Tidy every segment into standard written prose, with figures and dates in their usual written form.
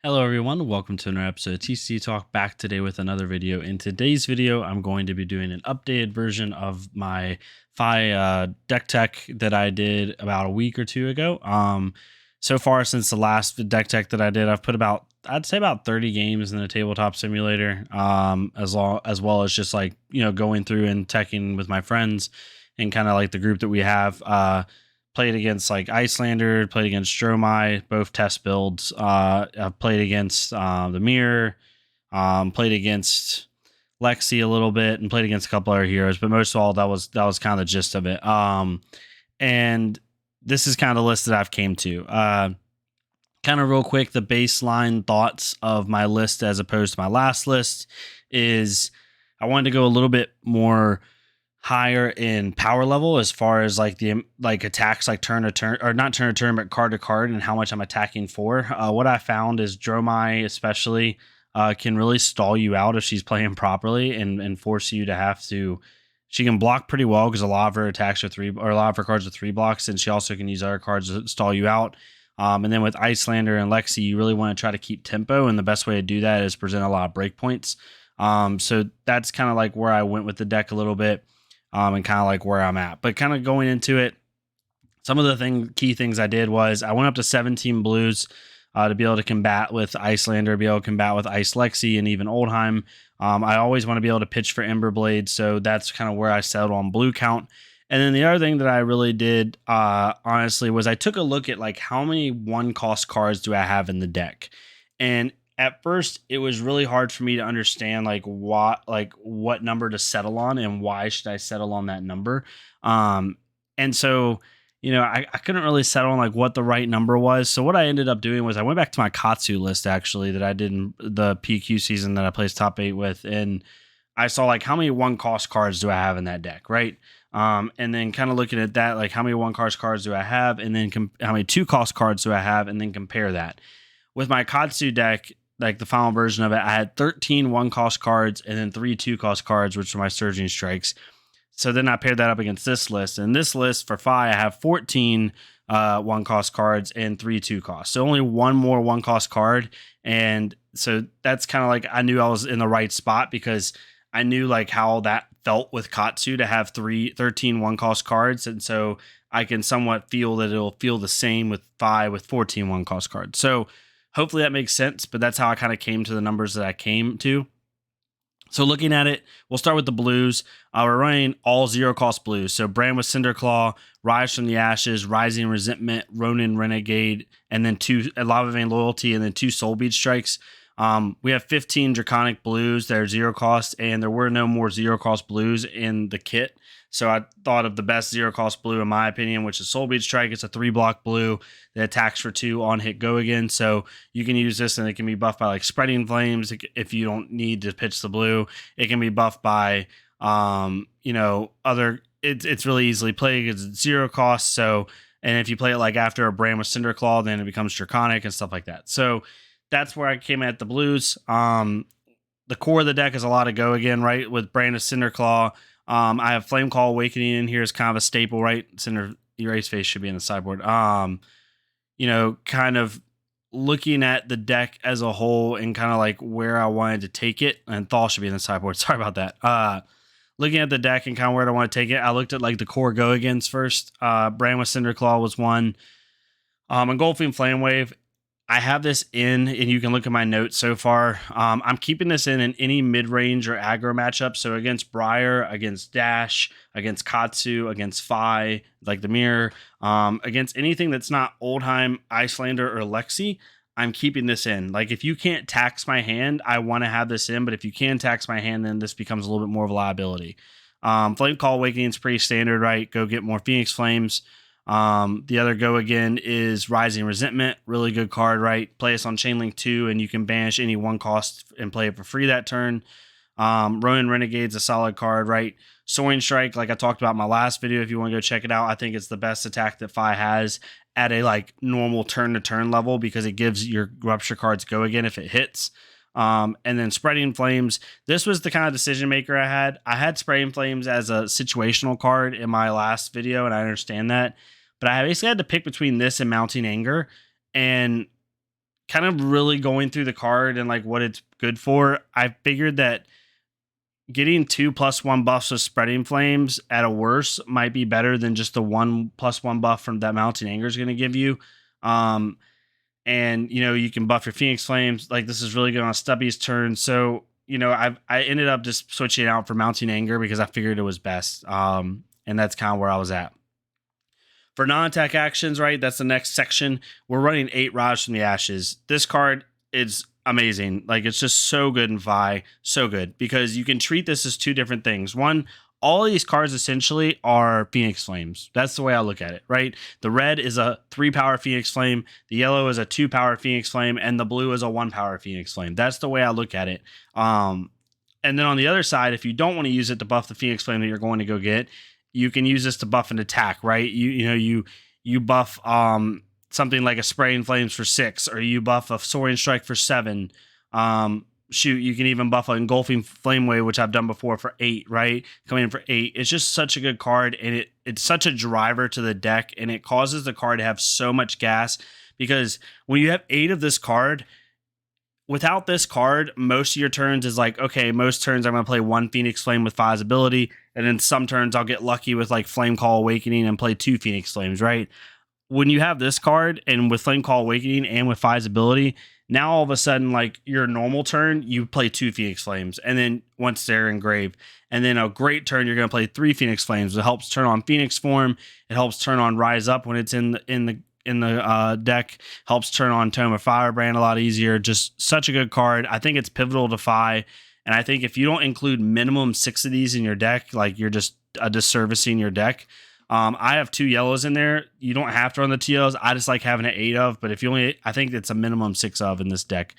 Hello everyone, welcome to another episode of TCC Talk, back today with another video. In today's video, I'm going to be doing an updated version of my Fi deck tech that I did about a week or two ago. So far since the last deck tech that I did, I've put I'd say about 30 games in the tabletop simulator, as well as just like, going through and teching with my friends and kind of like the group that we have. Played against like Icelander, played against Dromai, both test builds. I've played against the Mirror, played against Lexi a little bit, and played against a couple other heroes. But most of all, that was kind of the gist of it. And this is kind of the list that I've came to. Kind of real quick, the baseline thoughts of my list as opposed to my last list is I wanted to go a little bit more higher in power level as far as like the attacks, like turn to turn, or not turn to turn, but card to card, and how much I'm attacking for. What I found is Dromai especially can really stall you out if she's playing properly and force you to have to. She can block pretty well because a lot of her attacks are a lot of her cards are 3 blocks, and she also can use other cards to stall you out. And then with Icelander and Lexi, you really want to try to keep tempo, and the best way to do that is present a lot of breakpoints. So that's kind of like where I went with the deck a little bit. And kind of like where I'm at. But kind of going into it, some of the key things I did was I went up to 17 blues to be able to combat with Icelander, be able to combat with Ice Lexi, and even Oldheim. I always want to be able to pitch for Emberblade, so that's kind of where I settled on blue count. And then the other thing that I really did, honestly, was I took a look at like how many 1-cost cards do I have in the deck. And at first it was really hard for me to understand like what number to settle on and why should I settle on that number. And so, I couldn't really settle on like what the right number was. So what I ended up doing was I went back to my Katsu list actually that I did in the PQ season that I placed top 8 with. And I saw like how many 1-cost cards do I have in that deck, right? And then kind of looking at that, like how many 1-cost cards do I have? And then how many 2-cost cards do I have? And then compare that. With my Katsu deck, like the final version of it, I had 13 1-cost cards and then 3 2-cost cards, which were my Surging Strikes. So then I paired that up against this list. And this list for Fi, I have 14 1-cost cards and 3 2-cost. So only one more 1-cost card. And so that's kind of like I knew I was in the right spot because I knew like how that felt with Katsu to have 13 1-cost cards. And so I can somewhat feel that it'll feel the same with Fi with 14 1-cost cards. So hopefully that makes sense, but that's how I kind of came to the numbers that I came to. So looking at it, we'll start with the blues. We're running all 0-cost blues. So Brand with Cinderclaw, Rise from the Ashes, Rising Resentment, Ronin Renegade, and then 2 Lava Vein Loyalty, and then 2 Soul Bead Strikes. We have 15 Draconic blues that are 0-cost, and there were no more 0-cost blues in the kit. So I thought of the best 0-cost blue in my opinion, which is Soul Bead Strike. It's a 3-block blue that attacks for 2 on hit go again. So you can use this and it can be buffed by like Spreading Flames if you don't need to pitch the blue. It can be buffed by other. It's really easily played because it's 0-cost. So, and if you play it like after a Brand with Cinderclaw, then it becomes Draconic and stuff like that. So that's where I came at the blues. The core of the deck is a lot of go again, right? With Brand of Cinderclaw. I have Flameclaw Awakening in here as kind of a staple, right? Cinder Erase Face should be in the sideboard. Kind of looking at the deck as a whole and kind of like where I wanted to take it. And Thal should be in the sideboard. Sorry about that. Looking at the deck and kind of where I want to take it, I looked at like the core go against first. Brand with Cinderclaw was one. Engulfing Flame Wave. I have this in, and you can look at my notes so far. I'm keeping this in any mid-range or aggro matchup. So against Briar, against Dash, against Katsu, against Fi, like the Mirror, against anything that's not Oldheim, Icelander, or Lexi, I'm keeping this in. Like if you can't tax my hand, I want to have this in. But if you can tax my hand, then this becomes a little bit more of a liability. Flameclaw Awakening is pretty standard, right? Go get more Phoenix Flames. The other go again is Rising Resentment. Really good card, right? Play us on Chainlink 2 and you can banish any 1-cost and play it for free that turn. Ronin Renegade's a solid card, right? Soaring Strike, like I talked about in my last video, if you want to go check it out, I think it's the best attack that Fi has at a like normal turn-to-turn level because it gives your Rupture cards go again if it hits. And then Spreading Flames. This was the kind of decision maker I had. I had Spreading Flames as a situational card in my last video, and I understand that. But I basically had to pick between this and Mounting Anger. And kind of really going through the card and like what it's good for, I figured that getting 2+1 buffs with Spreading Flames at a worse might be better than just the 1+1 buff from that Mounting Anger is going to give you. And you can buff your Phoenix Flames. Like, this is really good on Stubby's turn. So, I ended up just switching out for Mounting Anger because I figured it was best. And that's kind of where I was at. For non-attack actions, right, that's the next section. We're running 8 Rise from the Ashes. This card is amazing. Like, it's just so good in Vi. So good. Because you can treat this as 2 different things. One, all of these cards essentially are Phoenix Flames. That's the way I look at it, right? The red is a 3-power Phoenix Flame. The yellow is a 2-power Phoenix Flame. And the blue is a 1-power Phoenix Flame. That's the way I look at it. And then on the other side, if you don't want to use it to buff the Phoenix Flame that you're going to go get, you can use this to buff an attack, right? You buff something like a Spraying Flames for 6, or you buff a Soaring Strike for 7. You can even buff an Engulfing Flame Wave, which I've done before, for 8, right? Coming in for 8. It's just such a good card, and it's such a driver to the deck, and it causes the card to have so much gas, because when you have 8 of this card, without this card, most of your turns is like, okay, most turns I'm going to play 1 Phoenix Flame with Fi's ability, and then some turns I'll get lucky with like Flame Call Awakening and play 2 Phoenix Flames, right? When you have this card, and with Flame Call Awakening and with Fi's ability, now all of a sudden, like, your normal turn, you play 2 Phoenix Flames, and then once they're engraved, and then a great turn, you're going to play 3 Phoenix Flames. It helps turn on Phoenix Form. It helps turn on Rise Up when it's in the deck. Helps turn on Tome of Firebrand a lot easier. Just such a good card. I think it's pivotal to Fi, and I think if you don't include minimum 6 of these in your deck, like, you're just disservicing your deck. I have 2 yellows in there. You don't have to run the TOs. I just like having an 8 of, but if you only, I think it's a minimum 6 of in this deck.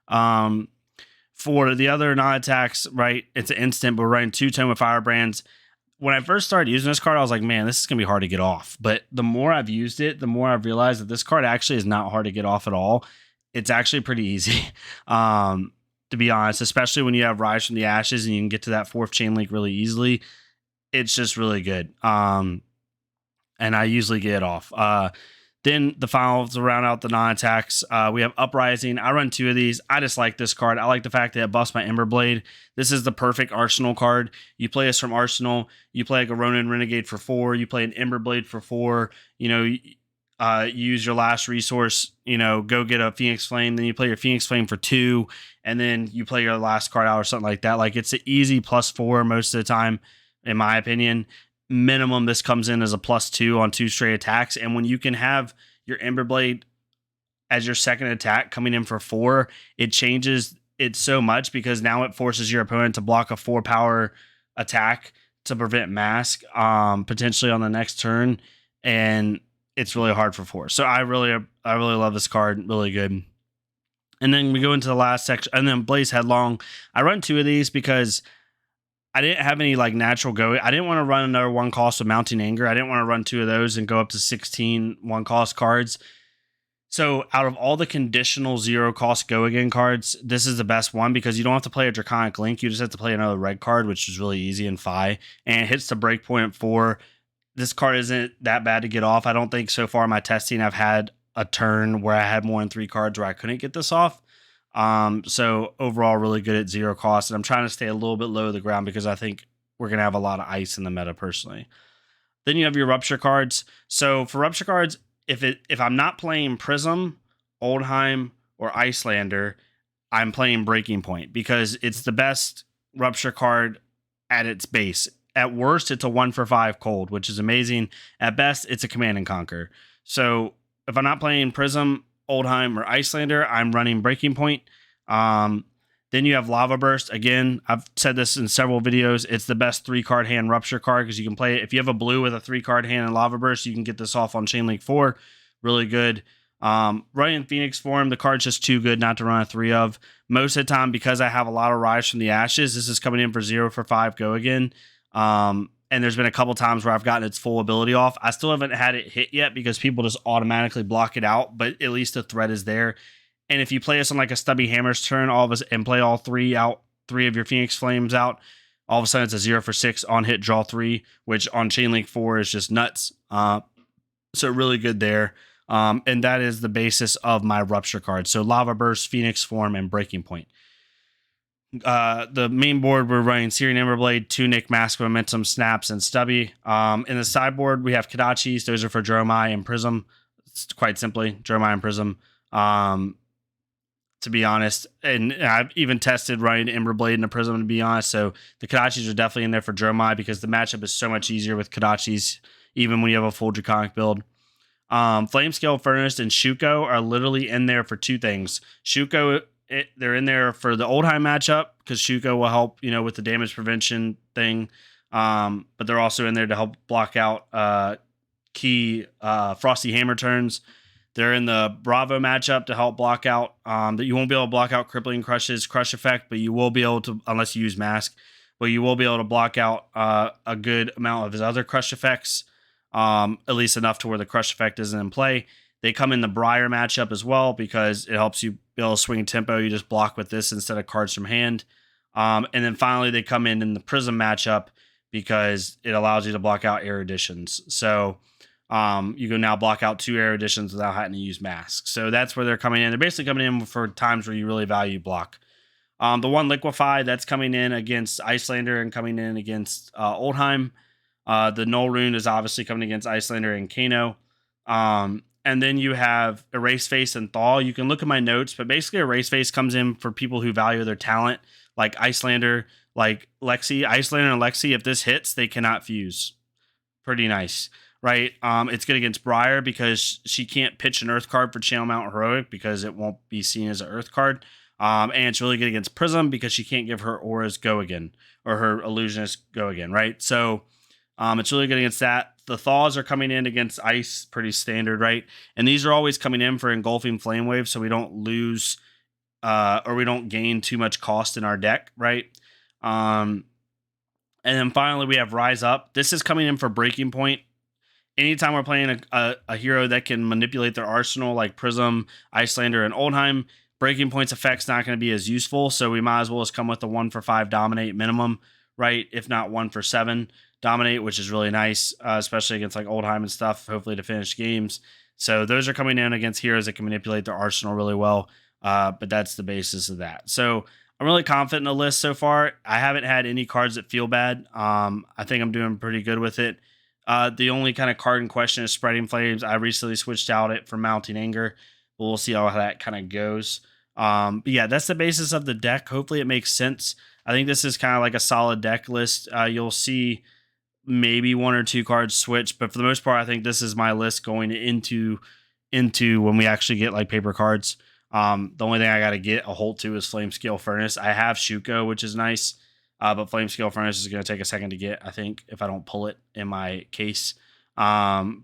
For the other non-attacks, right, it's an instant, but we're running 2 Tome of Firebrands. When I first started using this card, I was like, man, this is going to be hard to get off. But the more I've used it, the more I've realized that this card actually is not hard to get off at all. It's actually pretty easy, to be honest, especially when you have Rise from the Ashes and you can get to that 4th Chain Link really easily. It's just really good. And I usually get it off. Then the finals to round out the non-attacks. We have Uprising. I run 2 of these. I just like this card. I like the fact that it buffs my Emberblade. This is the perfect Arsenal card. You play this from Arsenal. You play like a Ronin Renegade for 4. You play an Emberblade for 4. You use your last resource. Go get a Phoenix Flame. Then you play your Phoenix Flame for 2. And then you play your last card out or something like that. Like, it's an easy +4 most of the time, in my opinion. Minimum, this comes in as a +2 on 2 straight attacks. And when you can have your Emberblade as your second attack coming in for 4, it changes it so much, because now it forces your opponent to block a 4-power attack to prevent mask, potentially on the next turn. And it's really hard for 4. So I really love this card. Really good. And then we go into the last section, and then Blaze Headlong. I run 2 of these because I didn't have any like natural go. I didn't want to run another 1 cost with Mounting Anger. I didn't want to run 2 of those and go up to 16 1 cost cards. So out of all the conditional 0 cost go again cards, this is the best one, because you don't have to play a Draconic Link. You just have to play another red card, which is really easy in Fi, and it hits the breakpoint at 4. This card isn't that bad to get off. I don't think so far in my testing I've had a turn where I had more than 3 cards where I couldn't get this off. So overall, really good at 0 cost. And I'm trying to stay a little bit low to the ground because I think we're going to have a lot of ice in the meta personally. Then you have your Rupture cards. So for Rupture cards, if I'm not playing Prism, Oldhim, or Iyslander, I'm playing Breaking Point, because it's the best Rupture card at its base. At worst, it's a 1-for-5 cold, which is amazing. At best, it's a Command and Conquer. So if I'm not playing Prism, Oldhim, or Iyslander, I'm running Breaking Point. Then you have Lava Burst. Again, I've said this in several videos. It's the best 3-card hand Rupture card, because you can play it. If you have a blue with a 3-card hand and Lava Burst, you can get this off on Chain Link 4. Really good. Running Phoenix Form, the card's just too good not to run a 3 of. Most of the time, because I have a lot of Rise from the Ashes, this is coming in for 0-for-5 go again. And there's been a couple times where I've gotten its full ability off. I still haven't had it hit yet because people just automatically block it out, but at least the threat is there. And if you play this on like a Stubby Hammer's turn, and play all 3 out, 3 of your Phoenix Flames out, all of a sudden it's a 0-for-6 on hit, draw 3, which on Chain Link 4 is just nuts. So really good there. And that is the basis of my Rupture card. So Lava Burst, Phoenix Form, and Breaking Point. The main board, we're running Searing Emberblade, Tunic, Mask of Momentum, Snaps, and Stubby. In the sideboard, we have Kodachis. Those are for Dromai and Prism. It's quite simply Dromai and Prism. To be honest, and I've even tested running Emberblade and a Prism, to be honest. So the Kodachis are definitely in there for Dromai because the matchup is so much easier with Kodachis, even when you have a full Draconic build. Flamescale Furnace and Shuko are literally in there for two things. Shuko, they're in there for the Oldheim matchup because Shuko will help, with the damage prevention thing. But they're also in there to help block out key Frosty Hammer turns. They're in the Bravo matchup to help block out that you won't be able to block out Crippling Crush's Crush effect, but you will be able to, unless you use Mask, but you will be able to block out a good amount of his other Crush effects, at least enough to where the Crush effect isn't in play. They come in the Briar matchup as well because it helps you be able to swing tempo. You just block with this instead of cards from hand. And then finally, they come in the Prism matchup because it allows you to block out Eruditions. So you can now block out 2 Eruditions without having to use Masks. So that's where they're coming in. They're basically coming in for times where you really value block. The one Liquefy, that's coming in against Iyslander and coming in against Oldheim. The Null Rune is obviously coming against Iyslander and Kano. And then you have Erase Face and Thaw. You can look at my notes, but basically Erase Face comes in for people who value their talent, like Iyslander, like Lexi. Iyslander and Lexi, if this hits, they cannot fuse. Pretty nice, right? It's good against Briar because she can't pitch an Earth card for Channel Mount Heroic because it won't be seen as an Earth card. And it's really good against Prism because she can't give her Auras Go Again or her Illusionist Go Again, right? So it's really good against that. The Thaws are coming in against Ice, pretty standard, right? And these are always coming in for Engulfing Flame Wave, so we don't lose or we don't gain too much cost in our deck, right? And then finally, we have Rise Up. This is coming in for Breaking Point. Anytime we're playing a hero that can manipulate their arsenal, like Prism, Iyslander, and Oldheim, Breaking Point's effect's not going to be as useful, so we might as well just come with the 1-for-5 Dominate minimum, right? If not 1-for-7 Dominate, which is really nice, especially against like Oldheim and stuff, hopefully to finish games. So those are coming in against heroes that can manipulate their arsenal really well, but that's the basis of that. So I'm really confident in the list so far. I haven't had any cards that feel bad. I think I'm doing pretty good with it. The only kind of card in question is Spreading Flames. I recently switched out it for Mounting Anger. We'll see how that kind of goes. But yeah, that's the basis of the deck. Hopefully it makes sense. I think this is kind of like a solid deck list. You'll see maybe 1 or 2 cards switch, but for the most part, I think this is my list going into when we actually get like paper cards. The only thing I got to get a hold to is Flamescale Furnace. I have Shuko, which is nice, but Flamescale Furnace is going to take a second to get, I think, if I don't pull it in my case. But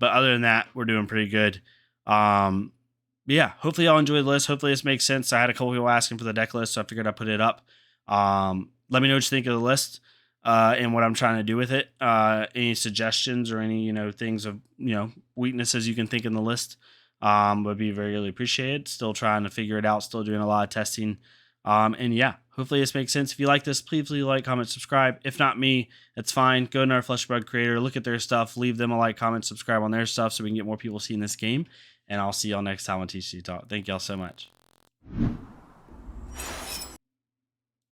other than that, we're doing pretty good. Yeah, hopefully y'all enjoy the list. Hopefully this makes sense. I had a couple people asking for the deck list, so I figured I'd put it up. Let me know what you think of the list and what I'm trying to do with it. Any suggestions or any things of weaknesses you can think in the list would be very really appreciated. Still trying to figure it out. Still doing a lot of testing. And yeah, hopefully this makes sense. If you like this, please like, comment, subscribe. If not me, it's fine. Go to our Fleshbud creator, look at their stuff, leave them a like, comment, subscribe on their stuff so we can get more people seeing this game. And I'll see y'all next time on TCG Talk. Thank y'all so much.